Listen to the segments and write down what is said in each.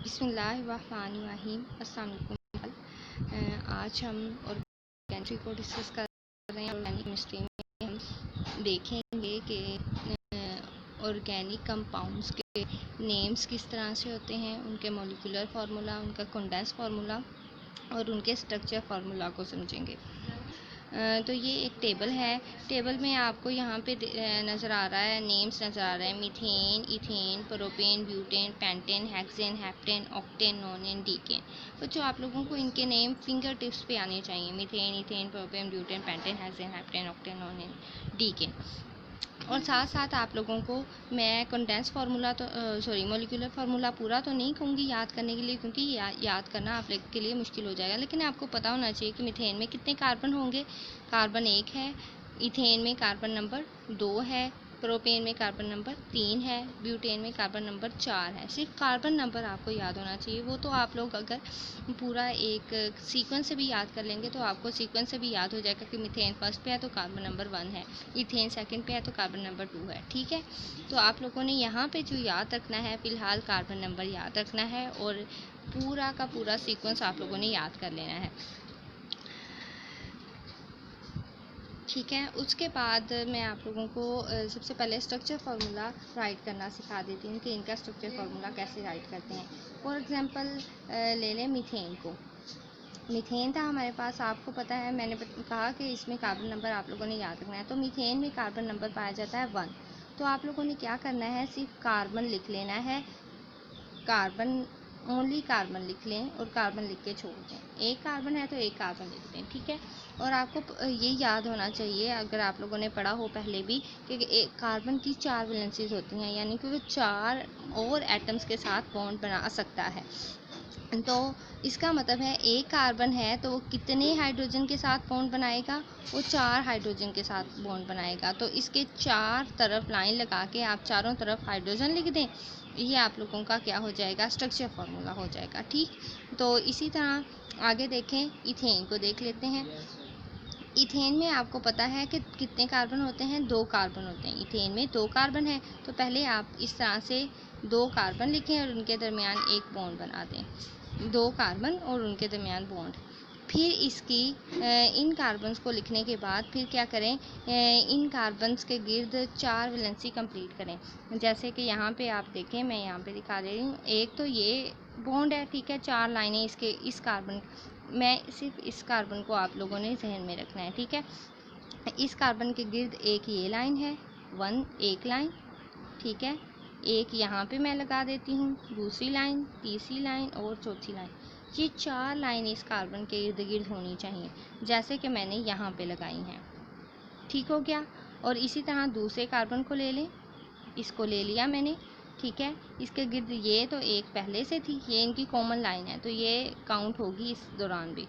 बिस्मिल्लाहिर्रहमानिर्रहीम। अस्सलाम वालेकुम। आज हम ऑर्गेनिक को डिस्कस कर रहे हैं। ऑर्गेनिक केमिस्ट्री में हम देखेंगे कि ऑर्गेनिक कंपाउंड्स के नेम्स किस तरह से होते हैं, उनके मॉलिक्यूलर फार्मूला, उनका कंडेंस फार्मूला और उनके स्ट्रक्चर फार्मूला को समझेंगे। तो ये एक टेबल है। टेबल में आपको यहाँ पे नज़र आ रहा है, नेम्स नज़र आ रहे हैं, methane, ethane, propane, butane, pentane, hexane, heptane, octane, नोनेन, decane. बच्चों आप लोगों को इनके नेम फिंगर टिप्स पे आने चाहिए। Methane, ethane, propane, butane, pentane, hexane, heptane, octane, नोनेन, decane. और साथ साथ आप लोगों को मैं कंडेंस फार्मूला तो मॉलिक्यूलर फार्मूला पूरा तो नहीं कहूँगी याद करने के लिए, क्योंकि याद करना आप लोग के लिए मुश्किल हो जाएगा। लेकिन आपको पता होना चाहिए कि मीथेन में कितने कार्बन होंगे। कार्बन 1 है, इथेन में कार्बन नंबर 2 है, प्रोपेन में कार्बन नंबर 3 है, ब्यूटेन में कार्बन नंबर 4 है। सिर्फ कार्बन नंबर आपको याद होना चाहिए। वो तो आप लोग अगर पूरा एक सीक्वेंस से भी याद कर लेंगे तो आपको सीक्वेंस से भी याद हो जाएगा कि मीथेन फर्स्ट पे है तो कार्बन नंबर 1 है, इथेन सेकंड पे है तो कार्बन नंबर 2 है। ठीक है, तो आप लोगों ने यहाँ पे जो याद रखना है, फ़िलहाल कार्बन नंबर याद रखना है और पूरा का पूरा सीक्वेंस आप लोगों ने याद कर लेना है। ठीक है, उसके बाद मैं आप लोगों को सबसे पहले स्ट्रक्चर फार्मूला राइट करना सिखा देती हूँ कि इनका स्ट्रक्चर फार्मूला कैसे राइट करते हैं। फॉर एग्जांपल ले लें मीथेन को। मीथेन था हमारे पास, आपको पता है, मैंने कहा कि इसमें कार्बन नंबर आप लोगों ने याद रखना है। तो मीथेन में कार्बन नंबर पाया जाता है 1। तो आप लोगों ने क्या करना है, सिर्फ कार्बन लिख लेना है, कार्बन ओनली कार्बन लिख लें और कार्बन लिख के छोड़ दें। एक कार्बन है तो एक कार्बन लिख दें। ठीक है, और आपको ये याद होना चाहिए, अगर आप लोगों ने पढ़ा हो पहले भी, कि एक कार्बन की 4 वैलेंसीज होती हैं, यानी कि वो 4 और एटम्स के साथ बॉन्ड बना सकता है। तो इसका मतलब है एक कार्बन है तो वो कितने हाइड्रोजन के साथ बॉन्ड बनाएगा, वो 4 हाइड्रोजन के साथ बॉन्ड बनाएगा। तो इसके 4 तरफ लाइन लगा के आप चारों तरफ हाइड्रोजन लिख दें। ये आप लोगों का क्या हो जाएगा, स्ट्रक्चर फार्मूला हो जाएगा। ठीक, तो इसी तरह आगे देखें, इथेन को देख लेते हैं। इथेन में आपको पता है कि कितने कार्बन होते हैं, 2 कार्बन होते हैं। इथेन में 2 कार्बन है तो पहले आप इस तरह से 2 कार्बन लिखें और उनके दरमियान एक बॉन्ड बना दें। 2 कार्बन और उनके दरमियान बॉन्ड। फिर इसकी इन कार्बन्स को लिखने के बाद फिर क्या करें, इन कार्बन्स के गिर्द 4 वैलेंसी कंप्लीट करें। जैसे कि यहाँ पे आप देखें, मैं यहाँ पे दिखा दे रही हूँ। एक तो ये बॉन्ड है, ठीक है, 4 लाइनें इसके इस कार्बन, मैं सिर्फ इस कार्बन को आप लोगों ने जहन में रखना है। ठीक है, इस कार्बन के गिर्द एक ये लाइन है, 1 एक लाइन, ठीक है, एक यहाँ पे मैं लगा देती हूँ, दूसरी लाइन, तीसरी लाइन और चौथी लाइन। ये 4 लाइन इस कार्बन के इर्द गिर्द होनी चाहिए, जैसे कि मैंने यहाँ पे लगाई हैं। ठीक हो गया। और इसी तरह दूसरे कार्बन को ले लें, इसको ले लिया मैंने, ठीक है, इसके गिर्द ये तो एक पहले से थी, ये इनकी कॉमन लाइन है तो ये काउंट होगी इस दौरान भी।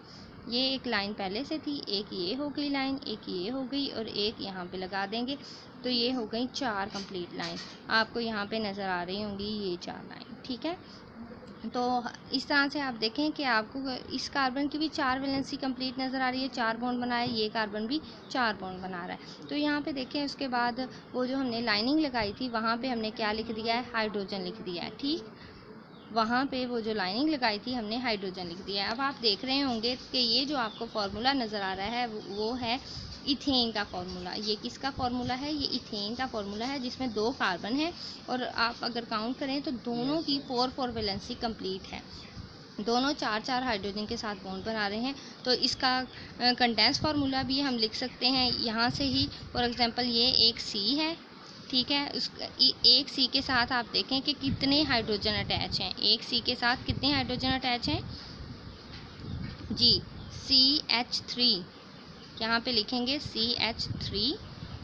ये एक लाइन पहले से थी, एक ये हो गई लाइन, एक ये हो गई और एक यहाँ पे लगा देंगे, तो ये हो गई 4 कंप्लीट लाइन। आपको यहाँ पे नज़र आ रही होंगी ये 4 लाइन। ठीक है, तो इस तरह से आप देखें कि आपको इस कार्बन की भी 4 वैलेंसी कंप्लीट नज़र आ रही है, 4 बॉन्ड बनाए, ये कार्बन भी 4 बॉन्ड बना रहा है। तो यहाँ पे देखें, उसके बाद वो जो हमने लाइनिंग लगाई थी वहाँ पे हमने क्या लिख दिया है, हाइड्रोजन लिख दिया है। ठीक, वहाँ पे वो जो लाइनिंग लगाई थी हमने हाइड्रोजन लिख दिया है। अब आप देख रहे होंगे कि ये जो आपको फार्मूला नज़र आ रहा है वो है इथेन का फार्मूला। ये किसका फार्मूला है, ये इथेन का फार्मूला है, जिसमें 2 कार्बन है और आप अगर काउंट करें तो दोनों की 4 वैलेंसी कंप्लीट है, दोनों 4 हाइड्रोजन के साथ बॉन्ड बना रहे हैं। तो इसका कंडेंस फार्मूला भी हम लिख सकते हैं यहाँ से ही। फॉर एग्जांपल ये एक सी है, ठीक है, उस एक सी के साथ आप देखें कि कितने हाइड्रोजन अटैच हैं। एक सी के साथ कितने हाइड्रोजन अटैच हैं जी, CH3, यहाँ पे लिखेंगे CH3,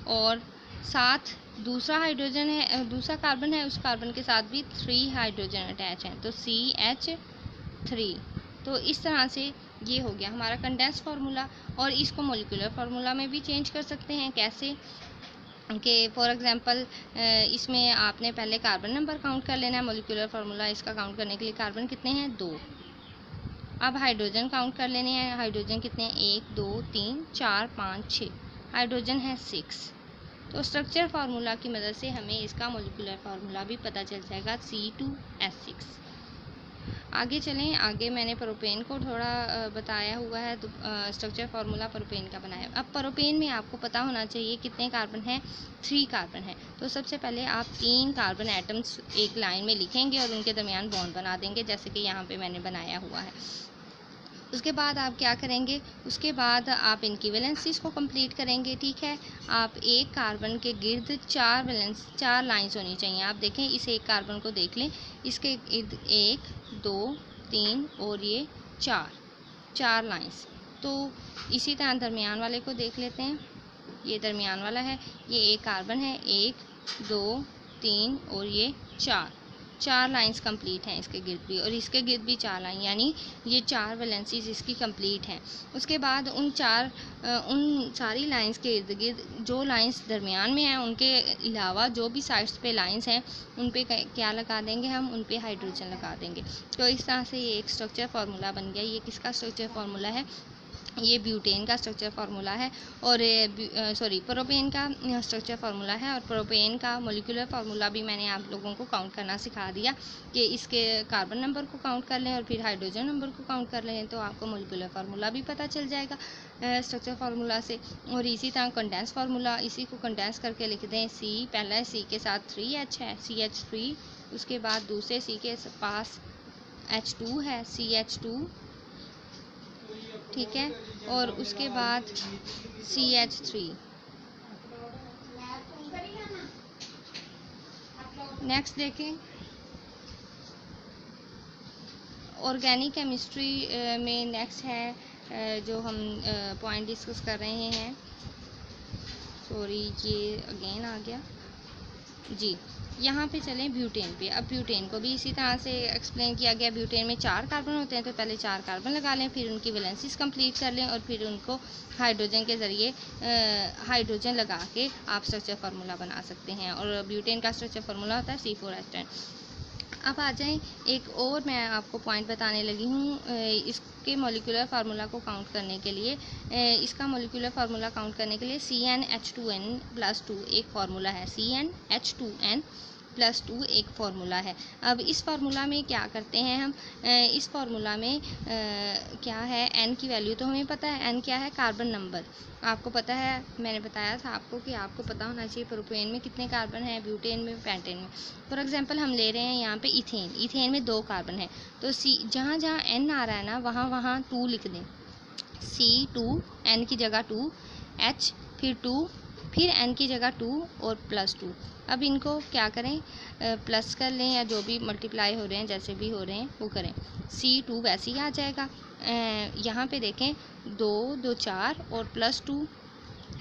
और साथ दूसरा हाइड्रोजन है, दूसरा कार्बन है, उस कार्बन के साथ भी 3 हाइड्रोजन अटैच हैं, तो CH3। तो इस तरह से ये हो गया हमारा कंडेंस फार्मूला। और इसको मॉलिक्यूलर फार्मूला में भी चेंज कर सकते हैं। कैसे कि फॉर एग्जांपल इसमें आपने पहले कार्बन नंबर काउंट कर लेना है। मॉलिक्यूलर फार्मूला इसका काउंट करने के लिए कार्बन कितने हैं, 2। अब हाइड्रोजन काउंट कर लेने हैं, हाइड्रोजन कितने हैं, 1 2 3 4 5 6, हाइड्रोजन है 6। तो स्ट्रक्चर फार्मूला की मदद से हमें इसका मॉलिक्यूलर फार्मूला भी पता चल जाएगा, C2H6। आगे चलें, आगे मैंने प्रोपेन को थोड़ा बताया हुआ है, तो स्ट्रक्चर फार्मूला प्रोपेन का बनाया। अब प्रोपेन में आपको पता होना चाहिए कितने कार्बन हैं, 3 कार्बन है। तो सबसे पहले आप 3 कार्बन एटम्स एक लाइन में लिखेंगे और उनके दरमियान बॉन्ड बना देंगे, जैसे कि यहाँ पे मैंने बनाया हुआ है। उसके बाद आप क्या करेंगे, उसके बाद आप इनकी वैलेंसीज को कंप्लीट करेंगे। ठीक है, आप एक कार्बन के गिर्द 4 लाइंस होनी चाहिए। आप देखें, इस एक कार्बन को देख लें, इसके गिर्द 1 2 3 और ये 4 लाइंस। तो इसी तरह दरमियान वाले को देख लेते हैं, ये दरमियान वाला है, ये एक कार्बन है, 1 2 3 और ये 4 लाइंस कंप्लीट हैं इसके गिर्द भी, और इसके गिर्द भी 4 लाइन, यानी ये 4 वैलेंसीज इसकी कंप्लीट हैं। उसके बाद उन सारी लाइंस के इर्द गिर्द जो लाइंस दरमियान में हैं उनके अलावा जो भी साइड्स पे लाइंस हैं उन पे क्या लगा देंगे, हम उन पे हाइड्रोजन लगा देंगे। तो इस तरह से ये एक स्ट्रक्चर फार्मूला बन गया। ये किसका स्ट्रक्चर फार्मूला है, ये ब्यूटेन का स्ट्रक्चर फार्मूला है, और प्रोपेन का स्ट्रक्चर फार्मूला है। और प्रोपेन का मोलिकुलर फार्मूला भी मैंने आप लोगों को काउंट करना सिखा दिया कि इसके कार्बन नंबर को काउंट कर लें और फिर हाइड्रोजन नंबर को काउंट कर लें, तो आपको मोलिकुलर फार्मूला भी पता चल जाएगा स्ट्रक्चर फार्मूला से। और इसी तरह कंडेंस फार्मूला, इसी को कंडेंस करके लिख दें, सी पहला सी के साथ 3H है, CH3, उसके बाद दूसरे सी के पास H2 है, CH2, ठीक है, और उसके बाद CH3। नेक्स्ट देखें, ऑर्गेनिक केमिस्ट्री में नेक्स्ट है जो हम पॉइंट डिस्कस कर रहे हैं, सॉरी ये अगेन आ गया जी। यहाँ पे चलें ब्यूटेन पे। अब ब्यूटेन को भी इसी तरह से एक्सप्लेन किया गया। ब्यूटेन में 4 कार्बन होते हैं, तो पहले 4 कार्बन लगा लें, फिर उनकी वैलेंसीज कंप्लीट कर लें और फिर उनको हाइड्रोजन के ज़रिए हाइड्रोजन लगा के आप स्ट्रक्चर फार्मूला बना सकते हैं। और ब्यूटेन का स्ट्रक्चर फार्मूला होता है C4H10। अब आ जाएं, एक और मैं आपको पॉइंट बताने लगी हूँ इसके मोलिकुलर फार्मूला को काउंट करने के लिए। इसका मोलिकुलर फार्मूला काउंट करने के लिए CnH2n+2 एक फार्मूला है, CnH2n+2 एक फार्मूला है। अब इस फार्मूला में क्या करते हैं हम, इस फार्मूला में क्या है, n की वैल्यू तो हमें पता है, n क्या है, कार्बन नंबर आपको पता है। मैंने बताया था आपको कि आपको पता होना चाहिए प्रोपेन में कितने कार्बन हैं, ब्यूटेन में, पेंटेन में। फॉर एग्जांपल हम ले रहे हैं यहाँ पे इथेन में 2 कार्बन है, तो जहाँ जहाँ n आ रहा है ना वहाँ 2 लिख दें, C2, n की जगह 2, H फिर 2, फिर n की जगह 2 और +2। अब इनको क्या करें, प्लस कर लें या जो भी मल्टीप्लाई हो रहे हैं जैसे भी हो रहे हैं वो करें। C2 वैसे ही आ जाएगा, यहाँ पे देखें 2 2 4 और +2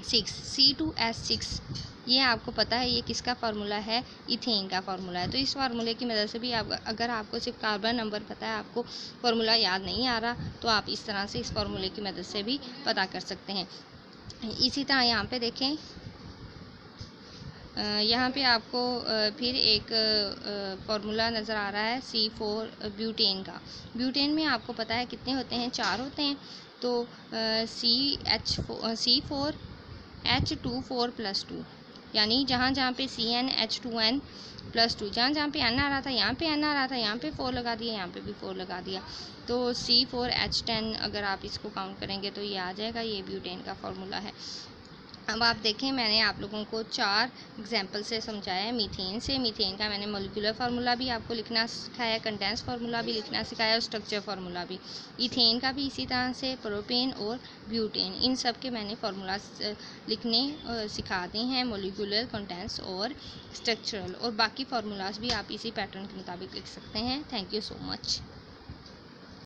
6, C2H6। ये आपको पता है ये किसका फार्मूला है, इथेन का फार्मूला है। तो इस फार्मूले की मदद से भी आप, अगर आपको सिर्फ कार्बन नंबर पता है, आपको फार्मूला याद नहीं आ रहा, तो आप इस तरह से इस फार्मूले की मदद से भी पता कर सकते हैं। इसी तरह यहाँ पे देखें, यहाँ पे आपको फिर एक फार्मूला नज़र आ रहा है C4 ब्यूटेन का। ब्यूटेन में आपको पता है कितने होते हैं, 4 होते हैं। तो C4H2 यानी जहाँ जहाँ पे CnH2n+2, जहाँ जहाँ पे n आ रहा था यहाँ पे n आ रहा था, यहाँ पे 4 लगा दिया, यहाँ पे भी 4 लगा दिया। तो C4H10 अगर आप इसको काउंट करेंगे तो ये आ जाएगा, ये ब्यूटेन का फार्मूला है। अब आप देखें, मैंने आप लोगों को 4 एग्जाम्पल से समझाया है। मीथेन का मैंने मोलिकुलर फार्मूला भी आपको लिखना सिखाया, कंडेंस फार्मूला भी लिखना सिखाया और स्ट्रक्चर फार्मूला भी। इथेन का भी इसी तरह से, प्रोपेन और ब्यूटेन, इन सब के मैंने फार्मूला लिखने सिखा दिए हैं, मोलिकुलर, कंडेंस और स्ट्रक्चरल। और बाकी फार्मूलाज भी आप इसी पैटर्न के मुताबिक लिख सकते हैं। Thank you so much.